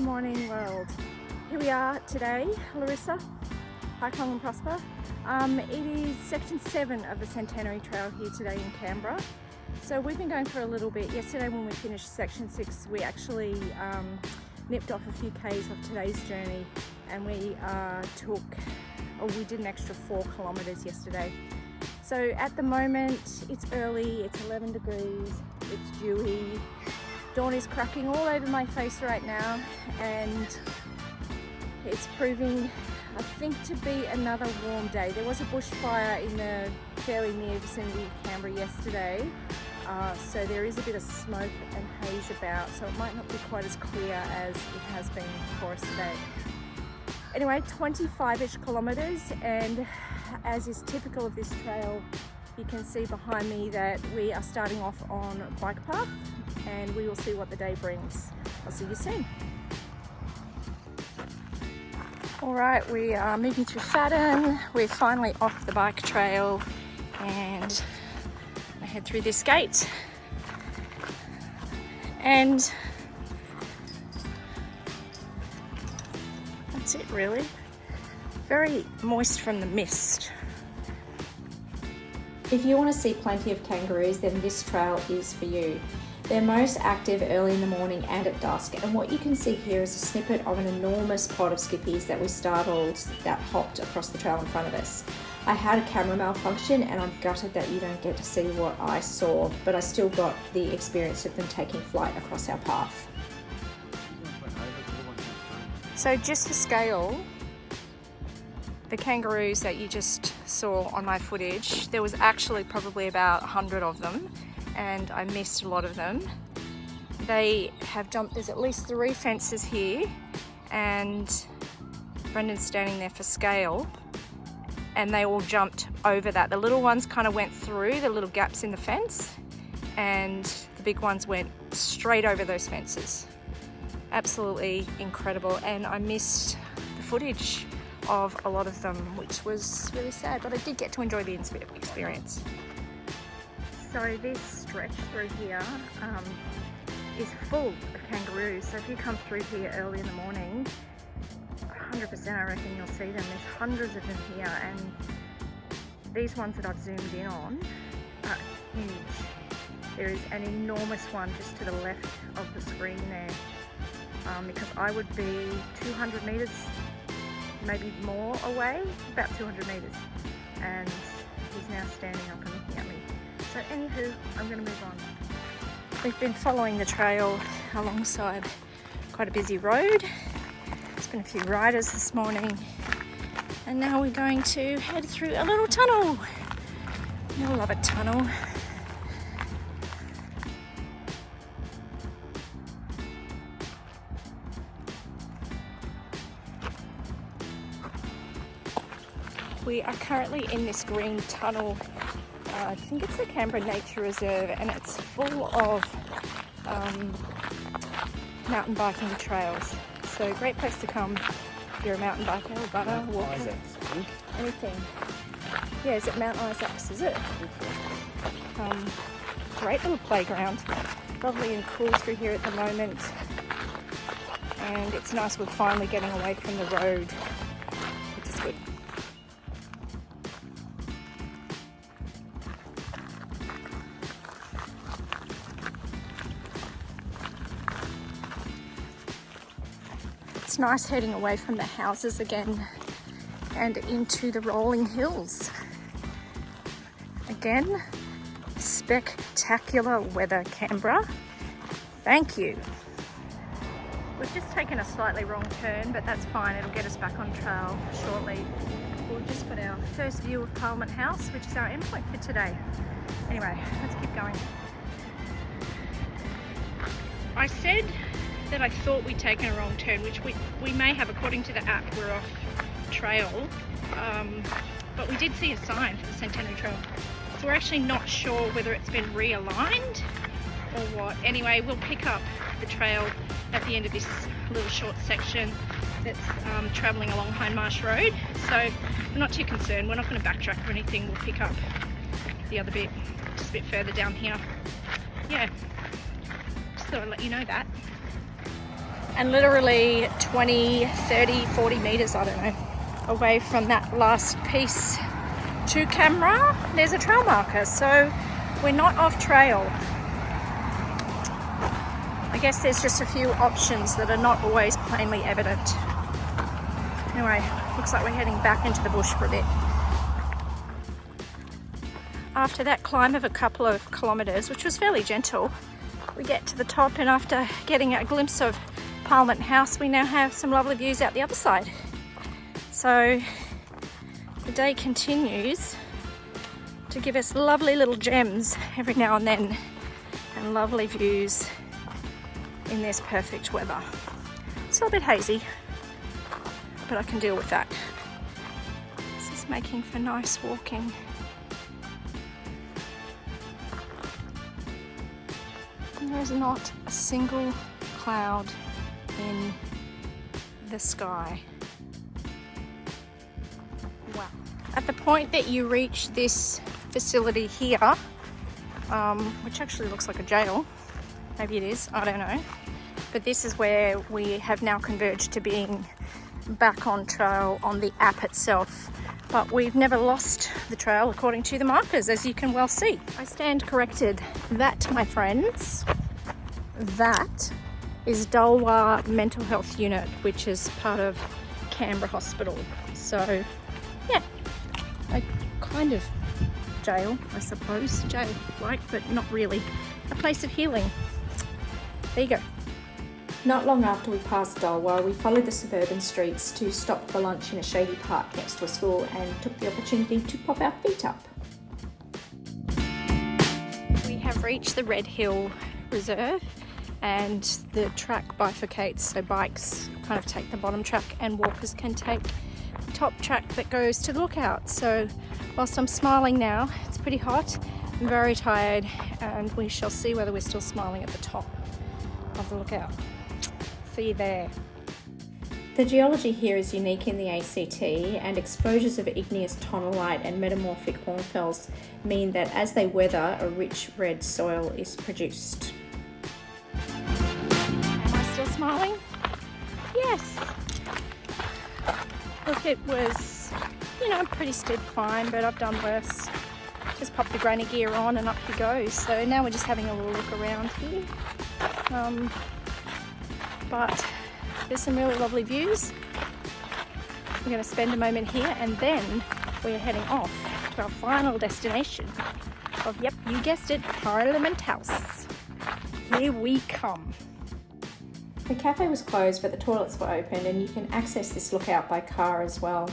morning world. Here we are today, Larissa. Hi, Kong and Prosper. It is section 7 of the Centenary Trail here today in Canberra. So we've been going for a little bit. Yesterday when we finished section 6, we actually nipped off a few k's of today's journey, and we did an extra 4 kilometers yesterday. So at the moment it's early, it's 11 degrees, it's dewy, dawn is cracking all over my face right now, and it's proving, I think, to be another warm day. There was a bushfire in the fairly near vicinity of Canberra yesterday, so there is a bit of smoke and haze about, so it might not be quite as clear as it has been for us today. Anyway, 25-ish kilometers, and as is typical of this trail, you can see behind me that we are starting off on a bike path, and we will see what the day brings. I'll see you soon. All right, we are moving through Fadden. We're finally off the bike trail, and I head through this gate. And that's it really. Very moist from the mist. If you want to see plenty of kangaroos, then this trail is for you. They're most active early in the morning and at dusk, and what you can see here is a snippet of an enormous pod of skippies that we startled that hopped across the trail in front of us. I had a camera malfunction and I'm gutted that you don't get to see what I saw, but I still got the experience of them taking flight across our path. So just for scale, the kangaroos that you just saw on my footage, there was actually probably about 100 of them, and I missed a lot of them. They have jumped, there's at least 3 fences here, and Brendan's standing there for scale, and they all jumped over that. The little ones kind of went through the little gaps in the fence, and the big ones went straight over those fences. Absolutely incredible, and I missed the footage of a lot of them, which was really sad, but I did get to enjoy the experience. So this stretch through here is full of kangaroos, so if you come through here early in the morning, 100% I reckon you'll see them. There's hundreds of them here, and these ones that I've zoomed in on are huge. There is an enormous one just to the left of the screen there, because I would be 200 metres maybe more away, about 200 metres, and he's now standing up and looking at me. So anywho, I'm going to move on. We've been following the trail alongside quite a busy road. There's been a few riders this morning, and now we're going to head through a little tunnel. You'll love a tunnel. We are currently in this green tunnel. I think it's the Canberra Nature Reserve, and it's full of mountain biking trails. So great place to come if you're a mountain biker or butter, walker, anything. Yeah, is it Mount Isaacs, is it? Great little playground. Lovely and cool through here at the moment. And it's nice, we're finally getting away from the road, which is good. It's nice heading away from the houses again and into the rolling hills. Again, spectacular weather, Canberra. Thank you. We've just taken a slightly wrong turn, but that's fine. It'll get us back on trail shortly. We've just got our first view of Parliament House, which is our endpoint for today. Anyway, let's keep going. I said that I thought we'd taken a wrong turn, which we may have. According to the app, we're off trail, but we did see a sign for the Centenary Trail, so we're actually not sure whether it's been realigned or what. Anyway, we'll pick up the trail at the end of this little short section that's travelling along Hindmarsh Road, so we're not too concerned. We're not going to backtrack or anything. We'll pick up the other bit just a bit further down here. Yeah, just thought I'd let you know that. And literally 20, 30, 40 meters, I don't know, away from that last piece to Canberra, there's a trail marker. So we're not off trail. I guess there's just a few options that are not always plainly evident. Anyway, looks like we're heading back into the bush for a bit. After that climb of a couple of kilometres, which was fairly gentle, we get to the top, and after getting a glimpse of Parliament House, we now have some lovely views out the other side. So the day continues to give us lovely little gems every now and then, and lovely views in this perfect weather. It's a little bit hazy, but I can deal with that. This is making for nice walking. And there is not a single cloud in the sky. Wow. At the point that you reach this facility here, which actually looks like a jail, maybe it is, I don't know, but this is where we have now converged to being back on trail on the app itself. But we've never lost the trail according to the markers, as you can well see. I stand corrected. That, my friends, that is Dalwar Mental Health Unit, which is part of Canberra Hospital. So, yeah, a kind of jail, I suppose. Jail-like, but not really. A place of healing. There you go. Not long after we passed Dalwar, we followed the suburban streets to stop for lunch in a shady park next to a school and took the opportunity to pop our feet up. We have reached the Red Hill Reserve, and the track bifurcates, so bikes kind of take the bottom track and walkers can take the top track that goes to the lookout. So whilst I'm smiling now, it's pretty hot, I'm very tired, and we shall see whether we're still smiling at the top of the lookout. See you there. The geology here is unique in the ACT, and exposures of igneous tonalite and metamorphic hornfells mean that as they weather, a rich red soil is produced. Am I still smiling? Yes. Look, it was, a pretty steep climb, but I've done worse. Just pop the granny gear on and up you go. So now we're just having a little look around here. But there's some really lovely views. We're going to spend a moment here, and then we're heading off to our final destination of, yep, you guessed it, Parliament House. Here we come. The cafe was closed, but the toilets were open, and you can access this lookout by car as well.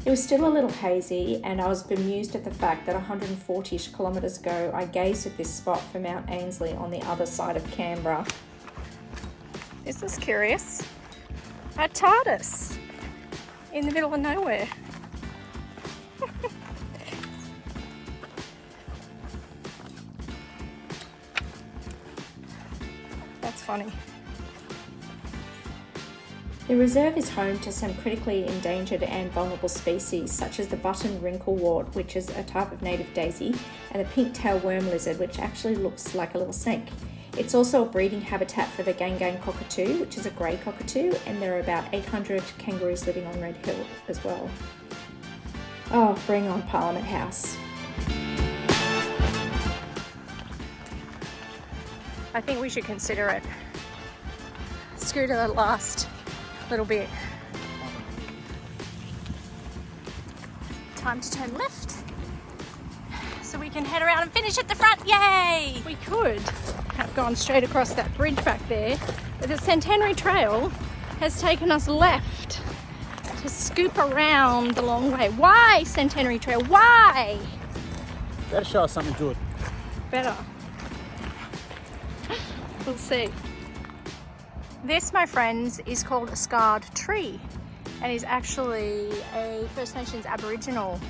It was still a little hazy, and I was bemused at the fact that 140-ish kilometres ago I gazed at this spot for Mount Ainslie on the other side of Canberra. This is curious. A TARDIS in the middle of nowhere. That's funny. The reserve is home to some critically endangered and vulnerable species, such as the button wrinklewort, which is a type of native daisy, and the pink-tailed worm lizard, which actually looks like a little snake. It's also a breeding habitat for the Gangang cockatoo, which is a grey cockatoo, and there are about 800 kangaroos living on Red Hill as well. Oh, bring on Parliament House. I think we should consider it. Screw to the last little bit. Time to turn left so we can head around and finish at the front. Yay! We could have gone straight across that bridge back there, but the Centenary Trail has taken us left to scoop around the long way. Why, Centenary Trail? Why? Better show us something good. Better. We'll see. This, my friends, is called a scarred tree, and is actually a First Nations Aboriginal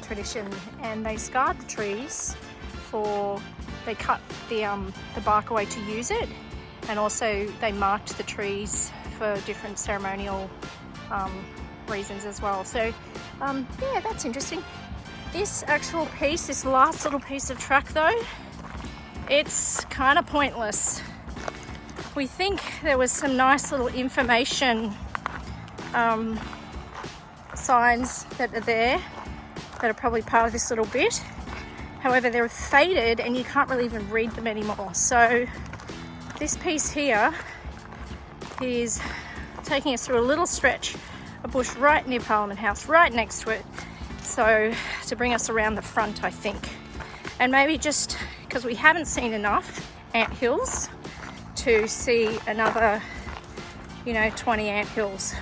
tradition, and they scarred the trees they cut the bark away to use it, and also they marked the trees for different ceremonial reasons as well. So yeah, that's interesting. This actual piece, this last little piece of track though, it's kind of pointless. we think there was some nice little information signs that are there that are probably part of this little bit. However, they're faded and you can't really even read them anymore. So this piece here is taking us through a little stretch of bush right near Parliament House, right next to it. So to bring us around the front, I think. And maybe just because we haven't seen enough ant hills to see another, 20 ant hills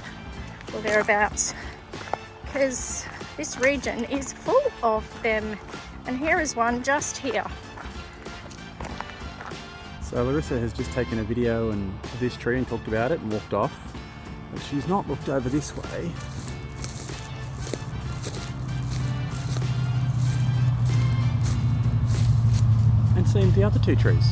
or thereabouts. Because this region is full of them. And here is one just here. So Larissa has just taken a video of this tree and talked about it and walked off. But she's not looked over this way. And seen the other two trees.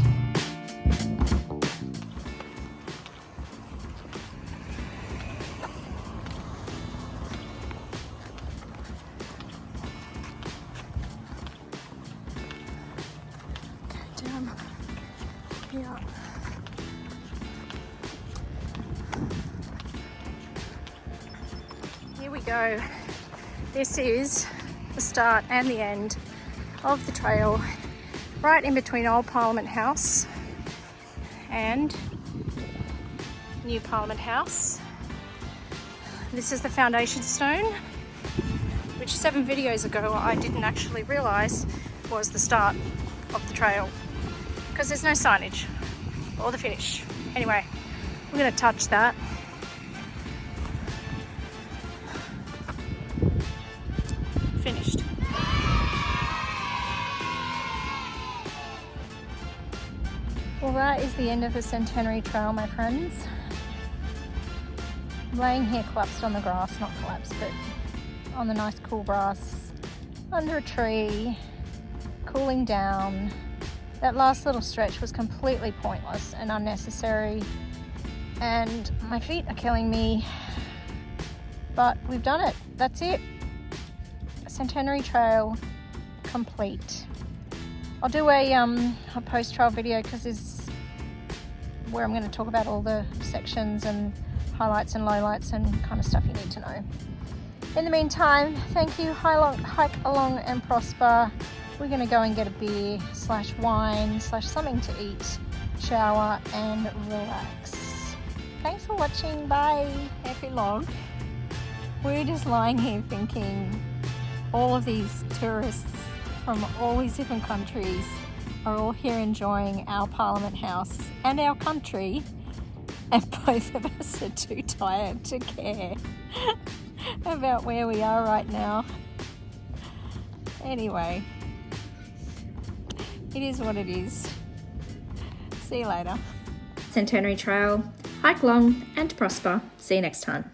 Down here. Here we go. This is the start and the end of the trail, right in between Old Parliament House and New Parliament House. This is the foundation stone, which 7 videos ago I didn't actually realise was the start of the trail, because there's no signage or the finish. Anyway, we're going to touch that. Finished. Well, that is the end of the Centenary Trail, my friends. I'm laying here collapsed on the grass, not collapsed, but on the nice cool grass under a tree, cooling down. That last little stretch was completely pointless and unnecessary, and my feet are killing me, but we've done it. That's it. Centenary Trail complete. I'll do a post-trail video, because this is where I'm going to talk about all the sections and highlights and lowlights and kind of stuff you need to know. In the meantime, thank you, hike along and prosper. We're going to go and get a beer / wine / something to eat, shower and relax. Thanks for watching. Bye. Epilogue. We're just lying here thinking all of these tourists from all these different countries are all here enjoying our Parliament House and our country, and both of us are too tired to care about where we are right now. Anyway, it is what it is. See you later. Centenary Trail, hike long and prosper. See you next time.